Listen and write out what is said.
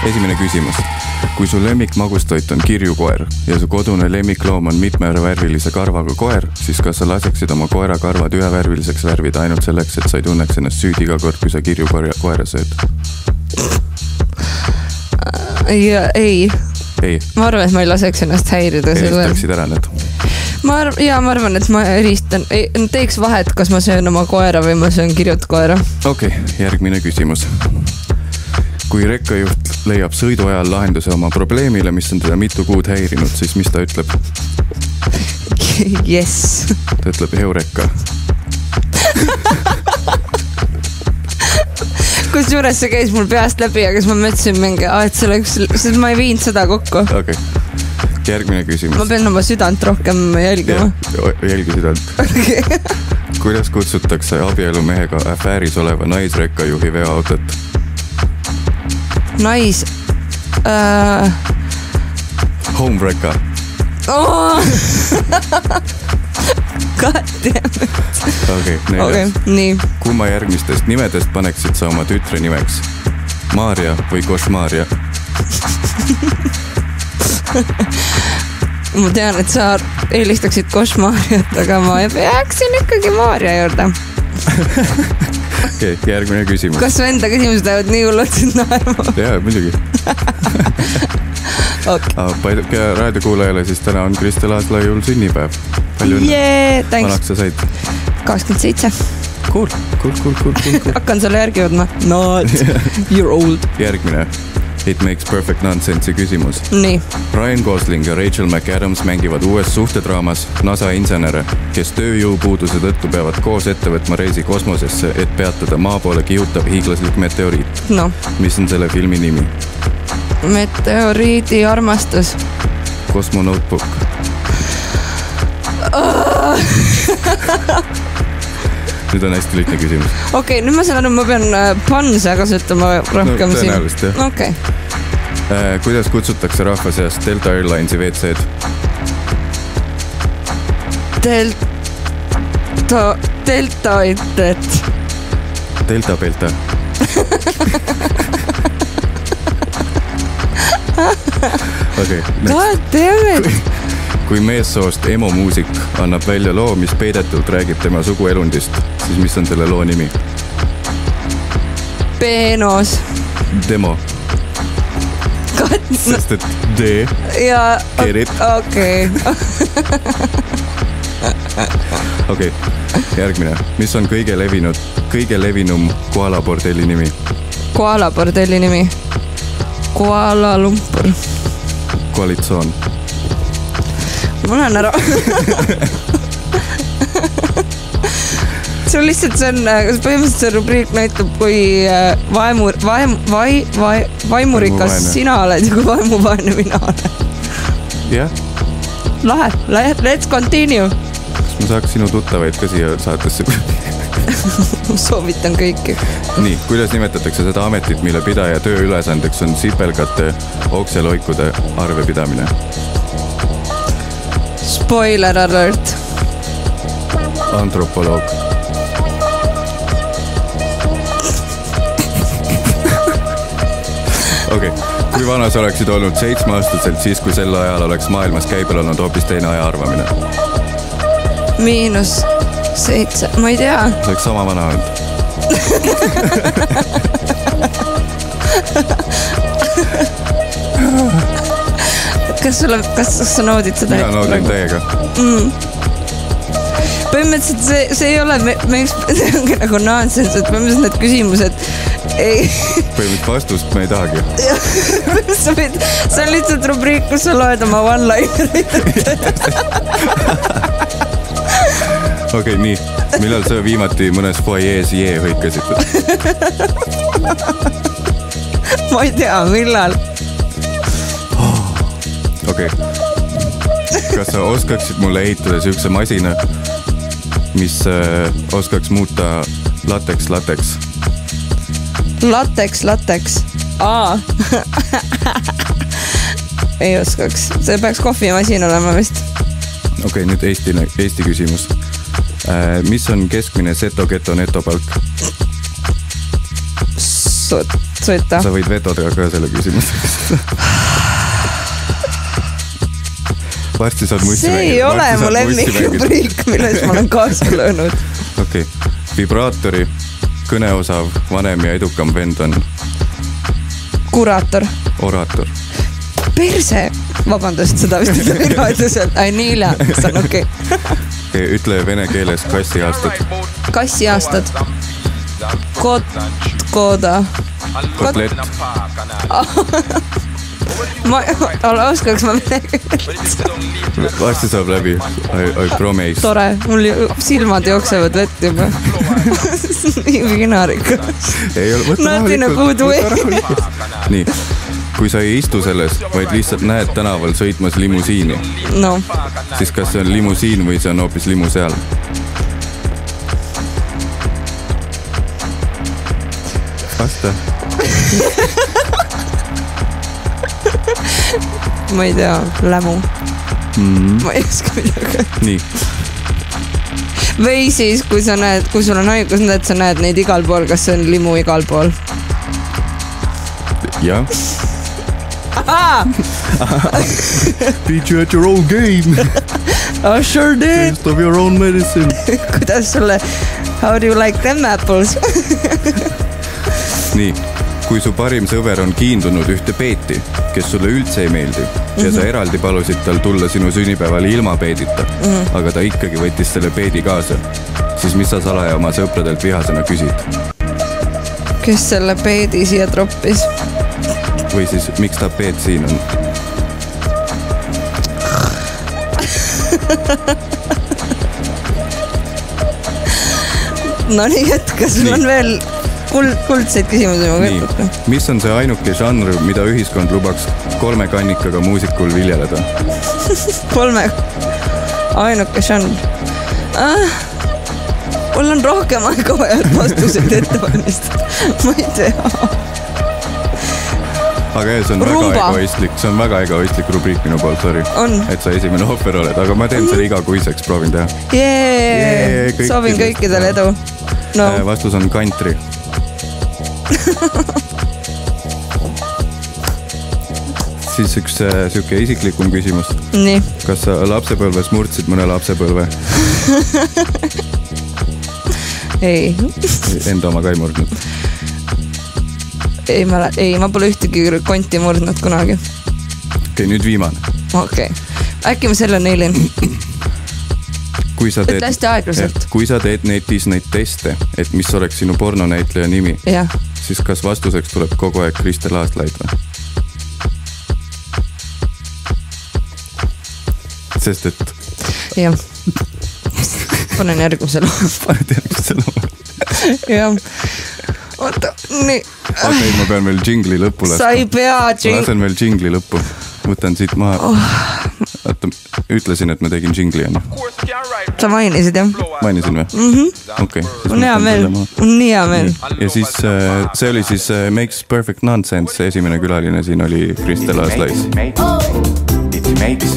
Esimene küsimus. Kui su lemmik magustoit on kirjukoer ja su kodune lemmikloom on mitmevärvilise karvaga koer, siis kas sa laseksid oma koera karvad ühevärviliseks värvida ainult selleks, et sa ei tunneks ennast süüd iga kord, kui sa kirjukoera sööd? Ei. Ma arvan, et ma ei laseks ennast häirida. Eristaksid ära need? Ma arvan, et ma eristan. Teeks vahet, kas ma söön oma koera või ma söön kirjut koera. Okei, järgmine küsimus. Kui rekkajuht leiab sõidu ajal lahenduse oma probleemile, mis on teda mitu kuud häirinud, siis mis ta ütleb? Yes. Ta ütleb Eureka. Kus juures see käis mul peast läbi, aga siis ma mõtlesin mingi, et see oleks, sest ma ei viinud seda kokku. Okei, järgmine küsimus. Ma pean oma südant rohkem jälgima. Jälgi südant. Okay. Kuidas kutsutakse abielumehega affääris oleva naisrekkajuhi veoautot? Home wrecka. God damn it. Okei, neljas. Okay, nii. Kumma järgmistest nimedest paneksid sa oma tütre nimeks? Maarja või Košmaarja? Ma tean, et sa eelistaksid Košmaarjat, aga ma jääksin ikkagi Maarja juurde. Okei, järgmine küsimus. Kas su enda küsimused lähevad nii hullutsid naerma? Jaa, muidugi. Okay. Raadiokuulajale siis täna on Kristel Aaslaiul sünnipäev. Palju õnne. Thanks. Vanaks sa said? 27. Cool. Hakkan sulle järgi jõudma. Not, you're old. Järgmine. It makes perfect nonsense'i küsimus. Nii. Ryan Gosling ja Rachel McAdams mängivad uues suhtedraamas NASA insenere, kes tööjõupuuduse tõttu peavad koos ette võtma reisi kosmosesse, et peatada maa poole kihutav hiiglaslik meteoriit. No. Mis on selle filmi nimi? Meteoriidi armastus. Cosmonotebook. Nüüd on hästi lihtne küsimus. Okei, nüüd ma saan aru, ma pean panse kasutama rohkem siin. Tõenäoliselt, jah. Okei. Kuidas kutsutakse rahva seast Delta Airlinesi WC-d? Delta Pelta. Okei. God damn it. Kui meessoost emo muusik annab välja loo, mis peidetult räägib tema suguelundist, siis mis on selle loo nimi? Peenos. Demo. Sest et D. Ja, Get it? okei. Okei, järgmine. Mis on kõige levinum Kuala bordelli nimi? Kuala bordelli nimi? Kuala Lumpur. Koalitsoon. Ma lähen ära. See on lihtsalt, põhimõtteliselt see rubriik näitab, kui vaimurikas sina oled ja kui vaimuvaene mina olen. Jah. Lahe, let's continue. Kas ma saaks sinu tuttavaid ka siia saatesse? Soovitan kõiki. Nii, kuidas nimetatakse seda ametit, mille pidaja töö ülesandeks on sipelgate okseloikude arvepidamine? Spoiler alert. Antropoloog. Okei, kui vana sa oleksid olnud 7-aastaselt siis, kui sel ajal oleks maailmas käibel olnud hoopis teine aja arvamine? -7, ma ei tea. See oleks sama vana olnud. Kas sa naudid seda? Mina naudin täiega. Põhimõtteliselt see ei ole, see ongi nagu nonsense, et põhimõtteliselt need küsimused ei... Põhimõtteliselt vastust me ei tahagi. See on lihtsalt rubriik, kus sa loed oma one-linerit. Okei, nii. Millal sa viimati mõnes foyees jee hõikasid? Ma ei tea, millal. Okei. Kas sa oskaksid mulle ehitada siukse masina, mis oskaks muuta lateks? Lateks. Ei oskaks. See peaks kohvimasin olema vist. Okei, nüüd Eesti küsimus. Mis on keskmine seto geto netopalk? Soita. Sa võid vetodega ka selle küsimusega. Varsti saad mussi see ei ole mu lemmikrubriik, milles ma olen kaasa löönud. Okei. Vibraatori kõneosav vanem ja edukam vend on? Kuraator. Oraator. Perse. Vabandust, seda vist ei tohi raadiuselt. Ai, Niila, see on okei. Ütle vene keeles kassiaastad. Kassiaastad. Kooda. Kotlet. Ma oskaks ma midagi. Varsti saab läbi. I promise. Tore, mul silmad jooksevad vett juba. Nii vinarikas. Nothing good way. Nii, kui sa ei istu selles, vaid lihtsalt näed tänaval sõitmas limusiini, no. Siis kas see on limusiin või see on hoopis limu seal? Vasta. Ma ei tea, lämu. Ma ei oska midagi. Nii. Või siis, kui sa näed, kui sul on haigus, et sa näed neid igal pool, kas see on limu igal pool? Jah. Beat you at your own game. I sure did. Taste of your own medicine. Kuidas sulle, how do you like them apples? Nii, kui su parim sõber on kiindunud ühte peeti, kes sulle üldse ei meeldi ja sa eraldi palusid tal tulla sinu sünnipäevale ilma peedita, aga ta ikkagi võttis selle peedi kaasa, siis mis sa salaja oma sõpradelt vihasena küsid? Kes selle peedi siia troppis? Või siis, miks ta peet siin on? No nii, jätka, sul on veel kuldseid küsimusi ma kõrgutan. Mis on see ainuke žanr, mida ühiskond lubaks 3 kannikaga muusikul viljeleda? 3 ainuke žanr. Mul on rohkem aega vaja, et vastuseid ette valmistada. Ma ei tea. Aga see on väga egoistlik, see on väga egoistlik rubriik minu poolt, sorry. Et sa esimene ohver oled, aga ma teen selle igakuiseks, proovin teha. Soovin kõikidele edu. No. Vastus on country. Siis üks siuke isiklikum küsimus. Nii. Kas sa lapsepõlves murdsid mõne lapsepõlve? Ei. Enda oma ka ei murdnud? Ei, ma pole ühtegi konti murdnud kunagi. Okei, nüüd viimane. Okei. Äkki ma selle neilin? Et hästi aeglaselt. Kui sa teed netis neid teste, et mis oleks sinu pornonäitleja nimi, siis kas vastuseks tuleb kogu aeg Kristel Aaslaid või? Sest et... Jah. Panen järgmise loo. Paned järgmise loo. Jah. Oota, nii. Okei, ma pean veel džingli lõppu laskma. Sa ei pea džingli. Ma lasen veel džingli lõppu. Võtan siit maha. Oota, ütlesin, et ma tegin džingli, on. Sa mainisid, jah? Mainisin või? Okei. On hea meel. On nii hea meel. Ja siis see oli siis Makes Perfect Nonsense. Esimene külaline siin oli Kristel Aaslais. It makes